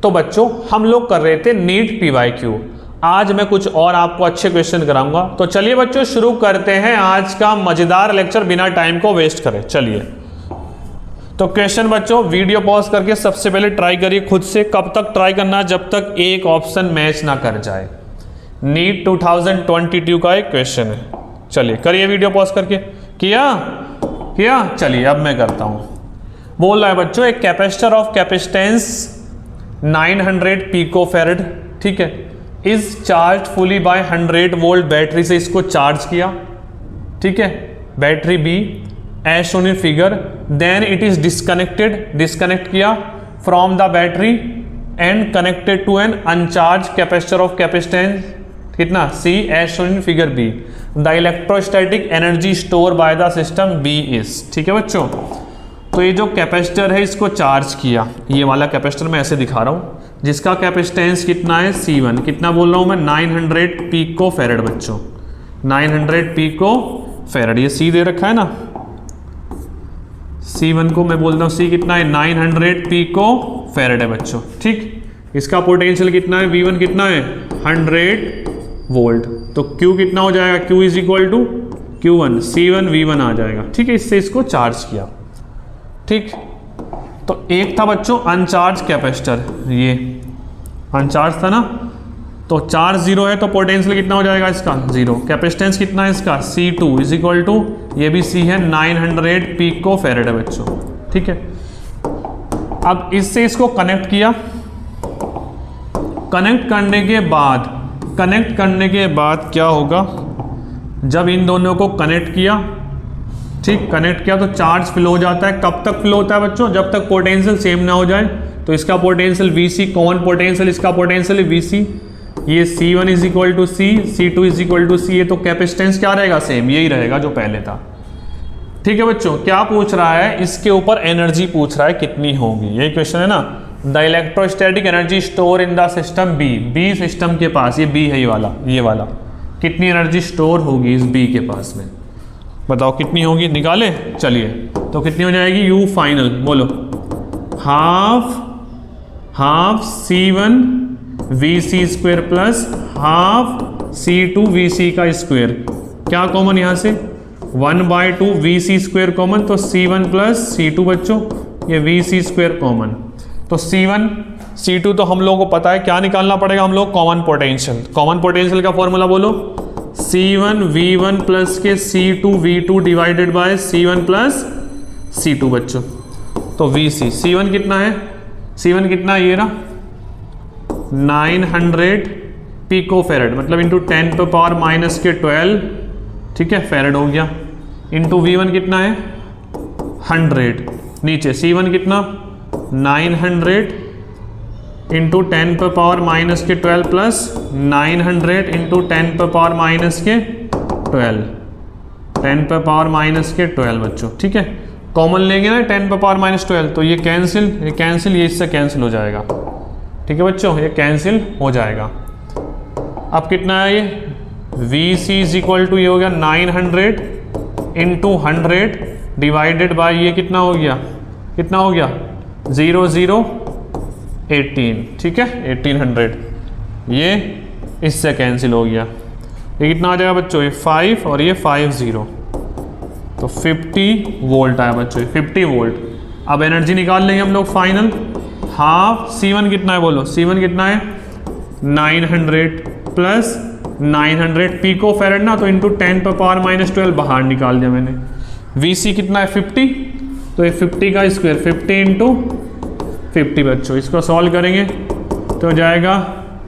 तो बच्चों हम लोग कर रहे थे नीट PYQ। आज मैं कुछ और आपको अच्छे क्वेश्चन कराऊंगा। तो चलिए बच्चों शुरू करते हैं आज का मजेदार लेक्चर बिना टाइम को वेस्ट करें। चलिए तो क्वेश्चन बच्चों वीडियो पॉज करके सबसे पहले ट्राई करिए खुद से। कब तक ट्राई करना, जब तक एक ऑप्शन मैच ना कर जाए। नीट 2022 का एक क्वेश्चन है। चलिए करिए वीडियो पॉज करके। किया चलिए अब मैं करता हूं। बोल रहा है बच्चों एक कैपेसिटर ऑफ कैपेसिटेंस 900 पिकोफैरेड, ठीक है, is charge fully by 100 volt battery से इसको चार्ज किया, ठीक है, battery B as shown in figure. Then it is disconnect किया from the battery and connected to an uncharged capacitor of capacitance कितना C as shown in figure B. The electrostatic energy store by the system B is, ठीक है बच्चों। तो ये जो capacitor है इसको चार्ज किया, ये वाला कैपेसिटर मैं ऐसे दिखा रहा हूँ, जिसका कैपेसिटेंस कितना है C1, कितना बोल रहा हूँ मैं 900 पिकोफैरेड बच्चों, 900 पिकोफैरेड। ये C दे रखा है ना, C1 को मैं बोलता हूँ C कितना है 900 पिकोफैरेड है बच्चों, ठीक। इसका पोटेंशियल कितना है V1 कितना है 100 वोल्ट। तो Q कितना हो जाएगा, Q is equal to Q1 C1 V1 आ जाएगा, ठीक है। इससे इसको चार्ज किया, ठीक। तो एक था बच्चों अनचार्ज कैपेसिटर, ये अनचार्ज था ना, तो चार्ज 0 है तो पोटेंशियल कितना हो जाएगा इसका 0। कैपेसिटेंस कितना है इसका C2 इज इक्वल टू, ये भी C है 900 पिकोफैरेड है बच्चों, ठीक है। अब इससे इसको कनेक्ट किया, कनेक्ट करने के बाद क्या होगा, जब इन दोनों को कनेक्ट किया, ठीक, कनेक्ट किया तो चार्ज फ्लो हो जाता है। कब तक फ्लो होता है बच्चों, जब तक पोटेंशियल सेम ना हो जाए। तो इसका पोटेंशियल VC, कॉमन पोटेंशियल इसका पोटेंशियल है VC, ये C1 is equal to C, C2 is equal to C। ये तो कैपेसिटेंस क्या रहेगा, सेम यही रहेगा जो पहले था, ठीक है बच्चों। क्या पूछ रहा है, इसके ऊपर एनर्जी पूछ रहा है कितनी होगी, यही क्वेश्चन है ना। The electrostatic energy store in the system be system के पास, ये B है ये वाला, कितनी एनर्जी स्टोर होगी इस B के पास में, बताओ कितनी होगी, निकाले। चलिए तो कितनी हो जाएगी U फाइनल, बोलो half C1 VC square plus half C2 VC का स्क्वायर। क्या कॉमन यहाँ से 1/2 VC स्क्वायर कॉमन, तो C1 प्लस C2 बच्चों, ये VC स्क्वायर कॉमन। तो C1 C2 तो हम लोगों को पता है, क्या निकालना पड़ेगा हम लोग, कॉमन पोटेंशियल का फॉर्मूला बोलो, C1 V1 प्लस के C2 V2 divided by C1 plus C2 बच्चों। तो VC C1 कितना है, ये रहा 900 पिकोफैरेड, मतलब इंटू 10 पे पावर माइनस के 12, ठीक है, फैरेड हो गया, इंटू V1 कितना है 100, नीचे C1 कितना 900 इंटू 10 पे पावर माइनस के 12 प्लस 900 इंटू 10 पे पावर माइनस के 12, 10 पे पावर माइनस के 12 बच्चों, ठीक है। कॉमन लेंगे ना 10 पे पावर माइनस 12, तो ये कैंसिल, ये इससे कैंसिल हो जाएगा, ठीक है बच्चों, ये कैंसिल हो जाएगा। अब कितना है ये VC इज इक्वल टू, ये हो गया 900 इंटू 100 डिवाइडेड बाय ये कितना हो गया 0 18, ठीक है, 1800, ये इससे कैंसिल हो गया। ये कितना आ जाएगा बच्चों, ये 5 और ये 50, तो 50 वोल्ट आया बच्चों, 50 वोल्ट। अब एनर्जी निकाल लेंगे हम लोग फाइनल। हाफ C1 कितना है बोलो, C1 कितना है 900 प्लस 900 पिकोफैरेड ना, तो इंटू 10 पे पावर माइनस 12 बाहर निकाल दिया मैंने। VC कितना है 50, तो ये 50 का स्क्वायर 50 इंटू 50 बच्चों। इसको सॉल्व करेंगे तो ये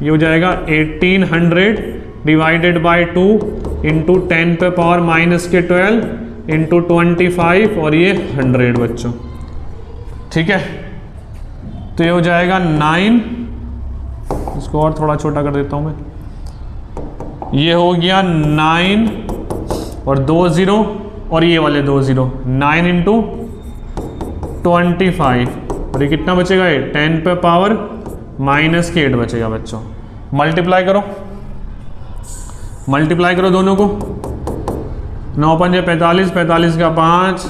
हो जाएगा 1800 डिवाइडेड बाय 2 इंटू 10 पे पावर माइनस के 12 इंटू 25 और ये 100 बच्चों, ठीक है। तो ये हो जाएगा 9, इसको और थोड़ा छोटा कर देता हूँ मैं, ये हो गया 9 और 2 0 और ये वाले 2 0, 9 इंटू 25 और ये कितना बचेगा, ये 10 पे पावर माइनस के 8 बचेगा बच्चों। मल्टीप्लाई करो दोनों को, 9 पंजे 45, 45 का 5,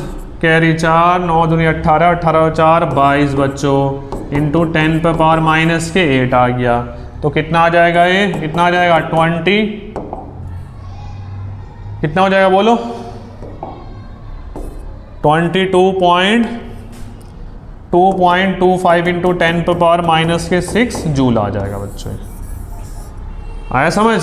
कैरी 4, 9 दूनी 18, 18 4 22 बच्चों। इंटू 10 पे पावर माइनस के 8 आ गया। तो कितना आ जाएगा ये, कितना आ जाएगा 20, कितना हो जाएगा बोलो 22.25 इंटू 10 पे पावर माइनस के 6 जूल आ जाएगा बच्चों। आया समझ,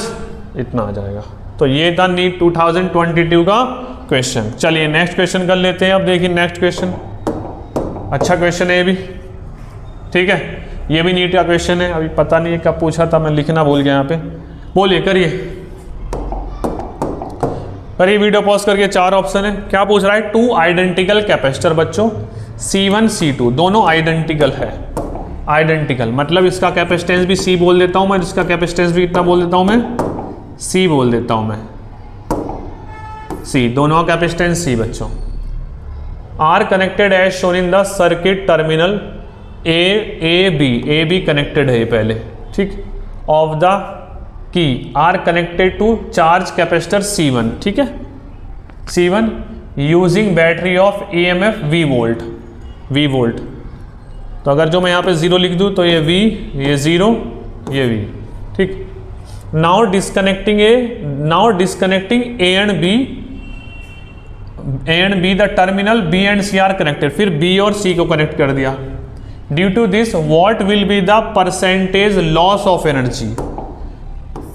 इतना आ जाएगा। तो ये था नीट 2022 का क्वेश्चन। चलिए नेक्स्ट क्वेश्चन कर लेते हैं। अब देखिए नेक्स्ट क्वेश्चन, अच्छा क्वेश्चन है ये भी, ठीक है, ये भी नीट का क्वेश्चन है। अभी पता नहीं है कब पूछा था, मैं लिखना भूल गया यहाँ पे। बोलिए, करिए करिए, वीडियो पॉज करके। 4 ऑप्शन है। क्या पूछ रहा है, 2 आइडेंटिकल कैपेसिटर बच्चों, C1 C2 दोनों आइडेंटिकल है। आइडेंटिकल मतलब इसका कैपेसिटेंस भी C बोल देता हूं मैं, इसका कैपेसिटेंस भी कितना बोल देता हूं मैं, C बोल देता हूं मैं, C, दोनों का कैपेसिटेंस C बच्चों। Are connected as shown in the circuit terminal A B connected है ये पहले, ठीक, of the key are connected to charge capacitor C1, ठीक है, C1 using battery of EMF V volt. तो अगर जो मैं यहाँ पे 0 लिख दूँ तो ये V, ये 0, ये V, ठीक। Now disconnecting A and B the terminal B and C are connected, फिर B और C को कनेक्ट कर दिया। Due to this what will be the percentage loss of energy,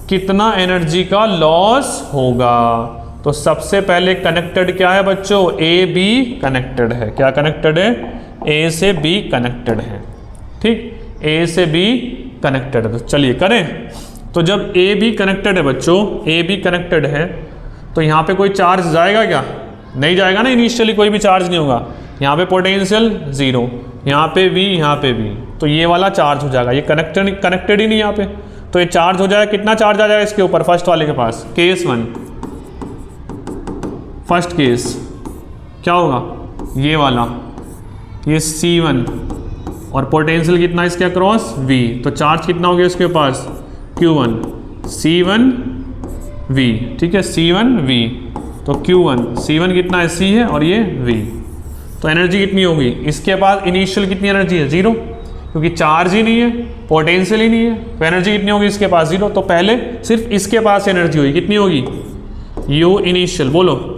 कितना एनर्जी का लॉस होगा। तो सबसे पहले कनेक्टेड क्या है बच्चों, ए बी कनेक्टेड है। क्या कनेक्टेड है, ए से बी कनेक्टेड है, ठीक, ए से बी कनेक्टेड है। तो चलिए करें। तो जब ए बी कनेक्टेड है बच्चों, ए बी कनेक्टेड है, तो यहाँ पे कोई चार्ज जाएगा क्या, नहीं जाएगा ना, इनिशियली कोई भी चार्ज नहीं होगा। यहाँ पे पोटेंशियल 0, यहाँ पे V, यहाँ पे V, तो ये वाला चार्ज हो जाएगा। ये कनेक्टेड ही नहीं यहाँ पे, तो ये चार्ज हो जाएगा। कितना चार्ज आ जाएगा इसके ऊपर, फर्स्ट वाले के पास, केस 1, फर्स्ट केस क्या होगा, ये वाला, ये C1 और पोटेंशियल कितना इसके अक्रॉस V, तो चार्ज कितना हो गया इसके पास Q1, C1 V, ठीक है, C1 V, तो Q1 C1 कितना है C है और ये V। तो एनर्जी कितनी होगी इसके पास, इनिशियल कितनी एनर्जी है 0, क्योंकि चार्ज ही नहीं है, पोटेंशियल ही नहीं है, तो एनर्जी कितनी होगी इसके पास 0। तो पहले सिर्फ इसके पास एनर्जी होगी, कितनी होगी, U इनिशियल, बोलो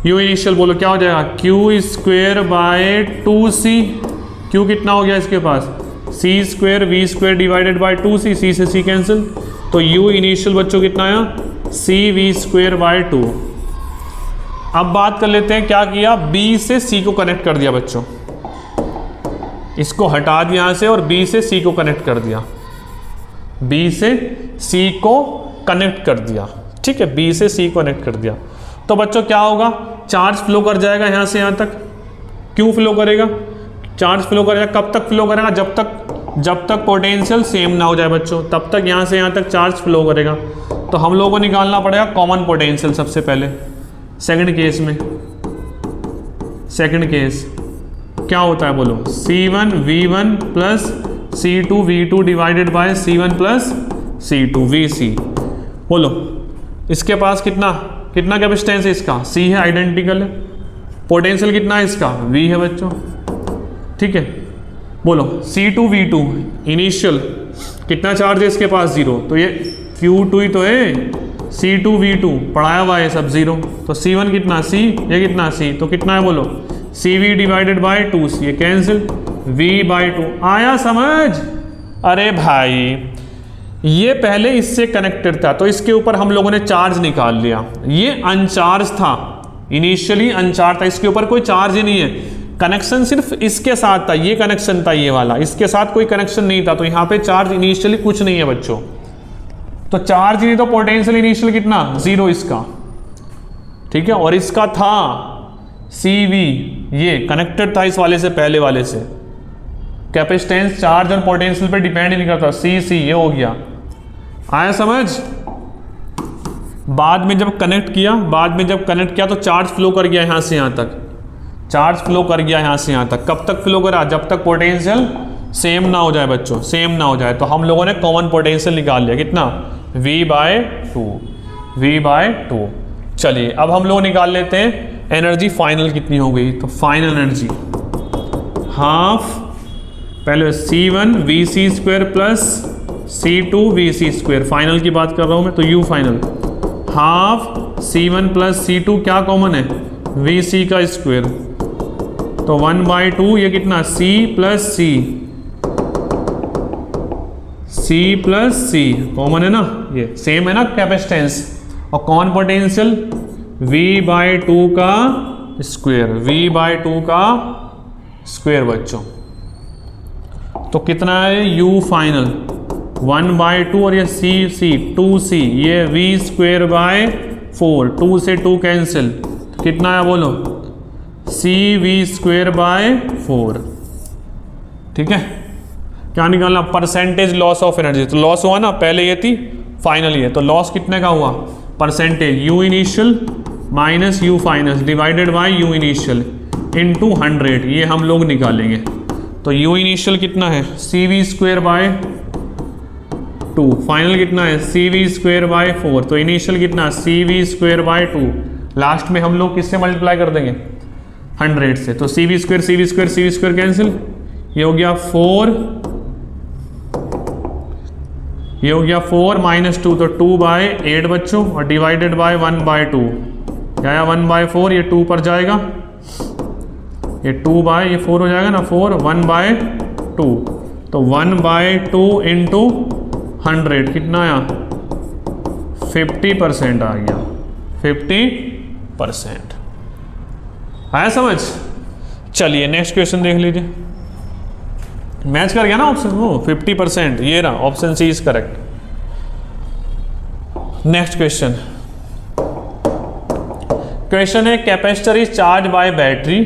U इनिशियल, बोलो क्या हो जाएगा, Q square by 2C। Q कितना हो गया इसके पास, C square V square divided by 2C, C से C कैंसिल, तो U इनिशियल बच्चों कितना आया, CV स्क्वेयर बाय 2। अब बात कर लेते हैं क्या किया, B से C को कनेक्ट कर दिया बच्चों, इसको हटा दिया यहाँ से और B से C को कनेक्ट कर दिया, B से C को कनेक्ट कर दिया, ठीक है, B से C को कनेक्ट कर दिया। तो बच्चों क्या होगा, चार्ज फ्लो कर जाएगा यहाँ से यहाँ तक। क्यों फ्लो करेगा, चार्ज फ्लो करेगा, कब तक फ्लो करेगा, जब तक पोटेंशियल सेम ना हो जाए बच्चों, तब तक यहाँ से यहाँ तक चार्ज फ्लो करेगा। तो हम लोगों को निकालना पड़ेगा कॉमन पोटेंशियल सबसे पहले। सेकंड केस में, सेकंड केस क्या होता है बोलो, C1 V1 plus C2 V2 divided by C1 plus C2 VC। बोलो इसके पास कितना कैपेसिटेंस है इसका, C है, आइडेंटिकल है। पोटेंशियल कितना है इसका, V है बच्चों, ठीक है। बोलो C2 V2 इनिशियल कितना चार्ज है इसके पास 0, तो ये Q2 ही तो है, C2 V2 पढ़ाया हुआ है सब 0, तो C1 कितना C, ये कितना C, तो कितना है बोलो, CV डिवाइडेड बाय 2C, ये कैंसिल, V बाय 2। आया समझ, अरे भाई ये पहले इससे कनेक्टेड था, तो इसके ऊपर हम लोगों ने चार्ज निकाल लिया, ये अनचार्ज था, इनिशियली अनचार्ज था, इसके ऊपर कोई चार्ज ही नहीं है, कनेक्शन सिर्फ इसके साथ था, ये कनेक्शन था ये वाला, इसके साथ कोई कनेक्शन नहीं था, तो यहाँ पे चार्ज इनिशियली कुछ नहीं है बच्चों। तो चार्ज नहीं तो पोटेंशियल इनिशियल कितना 0 इसका, ठीक है, और इसका था CV, ये कनेक्टेड था इस वाले से, पहले वाले से। कैपेसिटेंस चार्ज और पोटेंशियल पे डिपेंड ही नहीं करता, C ये हो गया। आया समझ। बाद में जब कनेक्ट किया तो चार्ज फ्लो कर गया यहाँ से यहाँ तक, चार्ज फ्लो कर गया यहाँ से यहाँ तक। कब तक फ्लो करा, जब तक पोटेंशियल सेम ना हो जाए बच्चों, सेम ना हो जाए। तो हम लोगों ने कॉमन पोटेंशियल निकाल लिया, कितना V बाय 2। चलिए अब हम लोग निकाल लेते हैं एनर्जी फाइनल कितनी हो गई। तो फाइनल एनर्जी हाफ पहले C1 VC square plus C2 VC square, final की बात कर रहा हूँ मैं, तो U final half C1 plus C2 क्या कॉमन है, VC का स्क्वायर, तो 1/2 ये कितना C प्लस C कॉमन है ना, ये सेम है ना कैपेसिटेंस, और कौन पोटेंशियल V/2 का स्क्वायर, V/2 का स्क्वायर बच्चों, तो कितना है U फाइनल 1/2 और ये C 2C, ये V स्क्वायर बाय 4, 2 से 2 कैंसिल, तो कितना है बोलो CV स्क्वायर बाय 4। ठीक है, क्या निकालना, परसेंटेज लॉस ऑफ एनर्जी, तो लॉस हुआ ना, पहले ये थी फाइनल ये, तो लॉस कितने का हुआ, percentage U initial minus U final divided by U initial into 100, ये हम लोग निकालेंगे, तो U इनिशियल कितना है CV स्क्वायर बाय 2, फाइनल कितना है CV स्क्वायर बाय 4, तो इनिशियल कितना CV स्क्वायर बाय 2, लास्ट में हम लोग किससे मल्टीप्लाई कर देंगे 100 से, तो CV स्क्वायर कैंसिल, ये हो गया 4, ये हो गया 4 माइनस 2, तो 2/8 बच्चों, और डिवाइडेड बाय 1/2, क्या है 1/4, ये 2 पर जाएगा, ये 2 ये 4 हो जाएगा ना, 4 1/2, तो 1/2 इंटू 100 कितना आया 50% आ गया, 50% आया समझ। चलिए नेक्स्ट क्वेश्चन देख लीजिए, मैच कर गया ना ऑप्शन, वो 50%, ये रहा option C is correct. Next question है capacitor is charge by battery,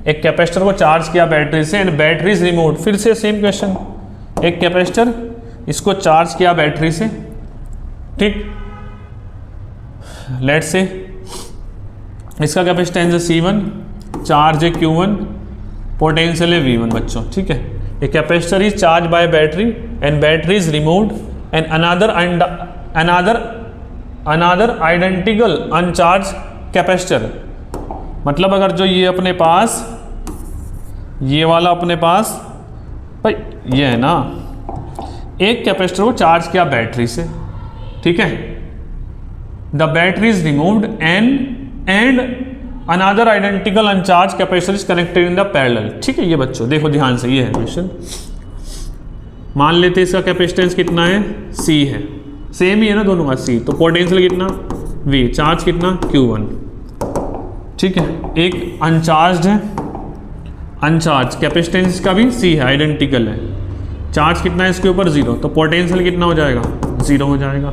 एक कैपेसिटर को चार्ज किया बैटरी से एंड बैटरी इज रिमूव्ड, फिर से सेम क्वेश्चन, एक कैपेसिटर इसको चार्ज किया बैटरी से, ठीक, लेट से इसका कैपेसिटेंस है C1, चार्ज है Q1, पोटेंशियल है V1 बच्चों, ठीक है। A capacitor is charged by a battery and battery is removed and another identical uncharged capacitor, मतलब अगर जो ये अपने पास ये वाला अपने पास भाई ये है ना, एक कैपेसिटर को चार्ज किया बैटरी से, ठीक है, the battery is removed and another identical अनचार्ज capacitor is connected in the parallel, ठीक है। ये बच्चों देखो ध्यान से, ये है क्वेश्चन, मान लेते इसका कैपेसिटेंस कितना है C है, सेम ही है ना दोनों का C, तो पोटेंशियल कितना V, चार्ज कितना Q1, ठीक है। एक अनचार्ज है, अनचार्ज कैपेसिटेंस का भी C है, आइडेंटिकल है, चार्ज कितना है इसके ऊपर 0, तो पोटेंशियल कितना हो जाएगा 0 हो जाएगा,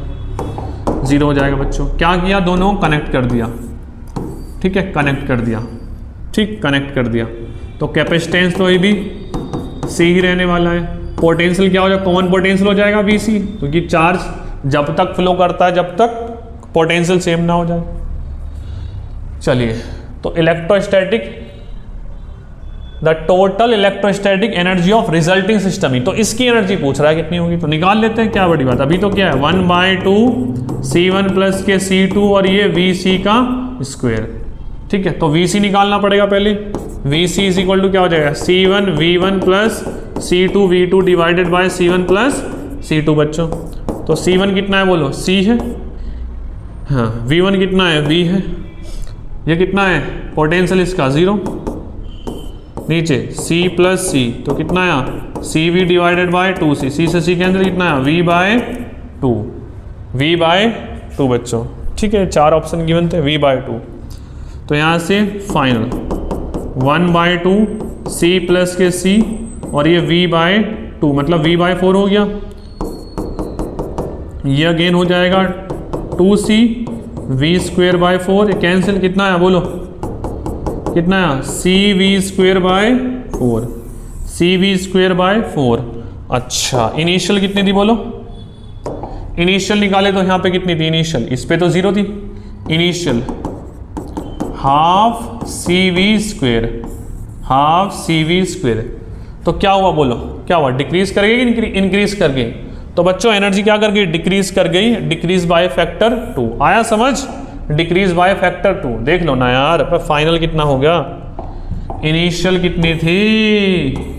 0 हो जाएगा बच्चों। क्या किया, दोनों कनेक्ट कर दिया, ठीक है, कनेक्ट कर दिया, ठीक, कनेक्ट कर दिया, तो कैपेसिटेंस तो ये भी C ही रहने वाला है, पोटेंशियल क्या हो जाएगा, कॉमन पोटेंशियल हो जाएगा VC, क्योंकि चार्ज जब तक फ्लो करता है जब तक पोटेंशियल सेम ना हो जाए। चलिए, तो electrostatic, the total electrostatic energy of resulting system ही, तो इसकी एनर्जी पूछ रहा है कितनी होगी, तो निकाल लेते हैं, क्या बड़ी बात, अभी तो क्या है 1/2 C1 प्लस के C2 और ये VC का स्क्वायर, ठीक है, तो VC निकालना पड़ेगा पहले, VC इज इक्वल टू क्या हो जाएगा C1 V1 plus C2 V2 divided by C1 plus C2 बच्चों, तो C1 कितना है बोलो C है, हाँ, V1 कितना है V है, ये कितना है पोटेंशियल इसका 0, नीचे C प्लस C, तो कितना आया CV divided by 2C, C से C कैंसिल, कितना आया V/2 बच्चों, ठीक है, 4 ऑप्शन गिवन थे V/2, तो यहाँ से फाइनल 1/2 C प्लस के C और ये V/2 मतलब V/4 हो गया, ये अगेन हो जाएगा 2C V square by 4, cancel, कितना है बोलो, कितना है CV square by 4, CV square by 4। अच्छा, इनिशियल कितनी थी बोलो, इनिशियल निकाले तो यहाँ पे कितनी थी इनिशियल, इस पे तो 0 थी, इनिशियल हाफ CV स्क्वायर, तो क्या हुआ बोलो, क्या हुआ, डिक्रीज कर गई कि इंक्रीज कर गई, तो बच्चों एनर्जी क्या कर गई, डिक्रीज कर गई, डिक्रीज बाय फैक्टर 2, आया समझ, डिक्रीज बाय फैक्टर 2, देख लो ना यार, पर फाइनल कितना हो गया इनिशियल कितनी थी,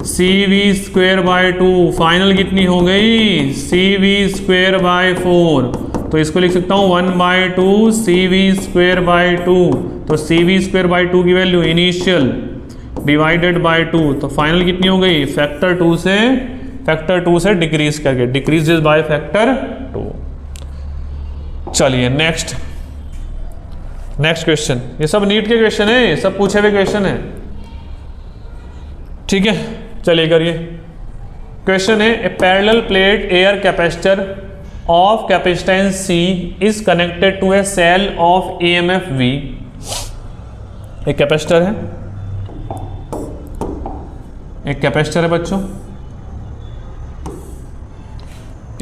CV²/2, फाइनल कितनी हो गई, CV²/4। तो इसको लिख सकता हूँ 1/2 CV²/2। तो CV²/2 की वैल्यू इनिशियल डिवाइडेड बाय 2, तो फाइनल कितनी हो गई, फैक्टर 2 से डिक्रीज करके, डिक्रीजेस बाय फैक्टर 2। चलिए नेक्स्ट क्वेश्चन। ये सब नीट के क्वेश्चन है, सब पूछे हुए क्वेश्चन है, ठीक है। चलिए करिए। क्वेश्चन है, a parallel plate air capacitor of capacitance C is connected to a cell of EMF V। एक कैपेसिटर है बच्चों,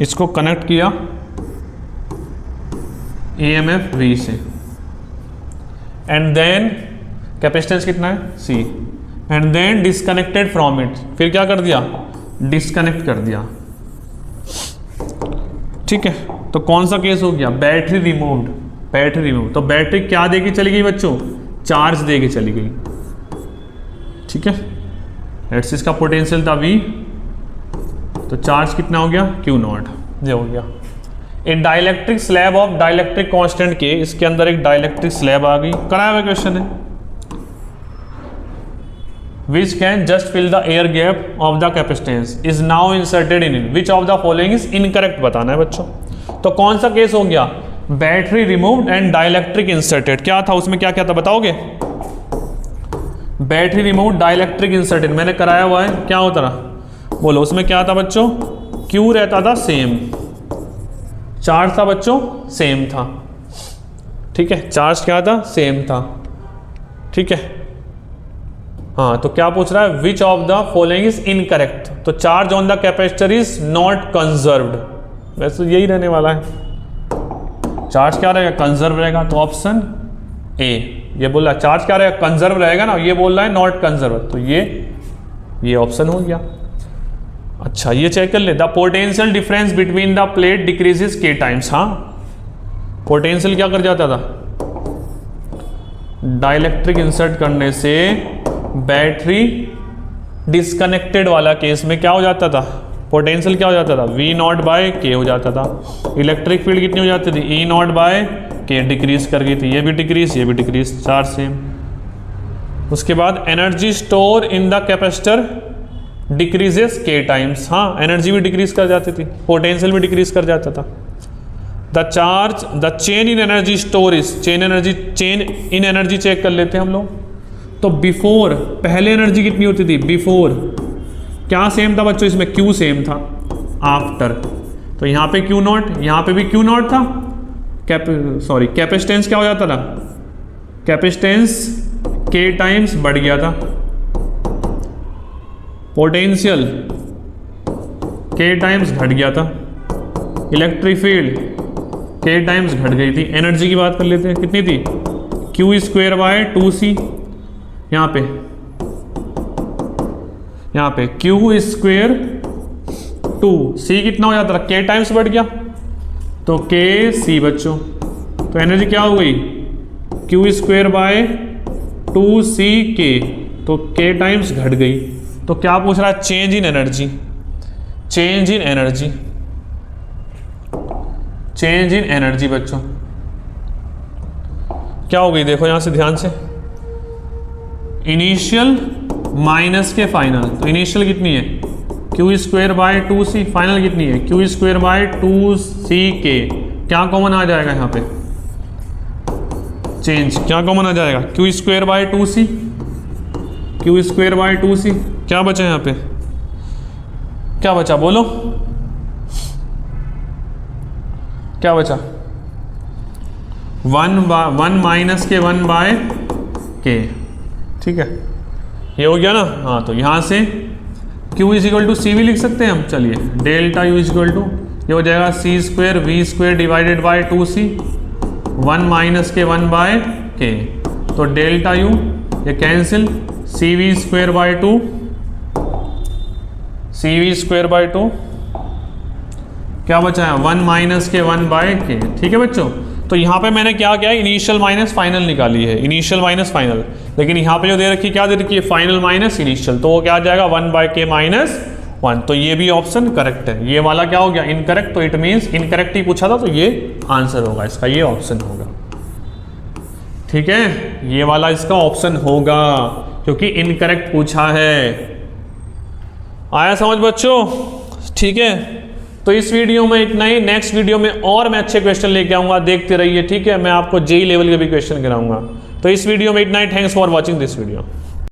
इसको कनेक्ट किया EMF V से, एंड देन कैपेसिटेंस कितना है C, and then disconnected from it, फिर क्या कर दिया, डिस्कनेक्ट कर दिया, ठीक है। तो कौन सा केस हो गया, बैटरी रिमूव्ड। तो बैटरी क्या देके चली गई बच्चों, चार्ज देके चली गई, ठीक है। लेट्स इसका पोटेंशियल था V, तो चार्ज कितना हो गया, Q0, ये हो गया। A dielectric slab of dielectric constant K, इसके अंदर एक डाइलेक्ट्रिक स्लैब आ गई, कराया हुआ क्वेश्चन है। Which can just fill the air gap of the capacitance is now inserted in it, which of the following is incorrect बताना है बच्चों। तो कौन सा केस हो गया, battery removed and dielectric inserted. क्या था उसमें, क्या था बताओगे, बैटरी रिमूव्ड डाइलेक्ट्रिक इंसर्टेड मैंने कराया हुआ है, क्या होता रहा बोलो। उसमें क्या था बच्चों, Q रहता था सेम, चार्ज था बच्चों सेम था, ठीक है। चार्ज क्या था, सेम था, ठीक है। हाँ, तो क्या पूछ रहा है, which of the following is incorrect. तो charge on the capacitor is not conserved, वैसे यही रहने वाला है, चार्ज क्या रहेगा, कंजर्व रहेगा। तो ऑप्शन ए, ये बोल रहा है चार्ज क्या रहेगा, कंजर्व रहेगा ना, ये बोल रहा है नॉट कंजर्व, तो ये ऑप्शन हो गया। अच्छा, ये चेक कर ले, the potential difference between the plate decreases K times. हाँ, पोटेंशियल क्या कर जाता था, डाइलेक्ट्रिक इंसर्ट करने से बैटरी डिस्कनेक्टेड वाला केस में क्या हो जाता था, पोटेंशियल क्या हो जाता था, V0/K हो जाता था। इलेक्ट्रिक फील्ड कितनी हो जाती थी, E0/K, डिक्रीज कर गई थी, ये भी डिक्रीज, चार्ज सेम। उसके बाद energy store in the capacitor decreases K times. हाँ, एनर्जी भी डिक्रीज कर जाती थी, पोटेंशियल भी डिक्रीज कर जाता था। The change in energy storage, change in energy check कर लेते हैं हम लोग। तो बिफोर, पहले एनर्जी कितनी होती थी, बिफोर क्या सेम था बच्चों, इसमें Q सेम था। आफ्टर, तो यहाँ पे Q0, यहाँ पे भी Q0 था। कैपेसिटेंस क्या हो जाता था, कैपेसिटेंस K टाइम्स बढ़ गया था, पोटेंशियल K टाइम्स घट गया था, इलेक्ट्रिक फील्ड K टाइम्स घट गई थी। एनर्जी की बात कर लेते हैं, कितनी थी, Q²/2C, यहाँ पे Q²2C कितना हो जाता था, K टाइम्स बढ़ गया, तो KC बच्चों। तो एनर्जी क्या हो गई, Q²/2CK, तो K टाइम्स घट गई। तो क्या पूछ रहा है, चेंज इन एनर्जी बच्चों क्या हो गई, देखो यहां से ध्यान से, इनिशियल माइनस के फाइनल। तो इनिशियल कितनी है, Q²/2C, फाइनल कितनी है, Q²/2CK। क्या कॉमन आ जाएगा यहाँ पे, चेंज क्या कॉमन आ जाएगा, Q²/2C। क्या बचा यहाँ पे, क्या बचा बोलो, क्या बचा, 1 माइनस के 1/K, ठीक है, ये हो गया ना। हाँ, तो यहाँ से Q=C भी लिख सकते हैं हम। चलिए, डेल्टा U ये हो जाएगा C² V² divided by 2C, 1 minus के 1/K, तो डेल्टा U ये कैंसिल, CV²/2 क्या बचा है, 1 माइनस के 1/K, ठीक है बच्चों। तो यहाँ पे मैंने क्या किया, इनिशियल माइनस फाइनल निकाली है, इनिशियल माइनस फाइनल। लेकिन यहाँ पे जो दे रखी, क्या दे रखी है, फाइनल माइनस इनिशियल, तो वो क्या आ जाएगा 1/k-1। तो ये भी ऑप्शन करेक्ट है। ये वाला क्या हो गया, इनकरेक्ट, तो इट मीन्स इनकरेक्ट ही पूछा था, तो ये आंसर होगा इसका, ये ऑप्शन होगा। ठीक है, ये वाला इसका ऑप्शन होगा क्योंकि इनकरेक्ट पूछा है। आया समझ बच्चों? ठीक है, तो इस वीडियो में इतना ही। नेक्स्ट वीडियो में और मैं अच्छे क्वेश्चन लेके आऊंगा, देखते रहिए। ठीक है, मैं आपको जेई लेवल के भी क्वेश्चन कराऊंगा। तो इस वीडियो में इतना ही। Thanks for watching this video.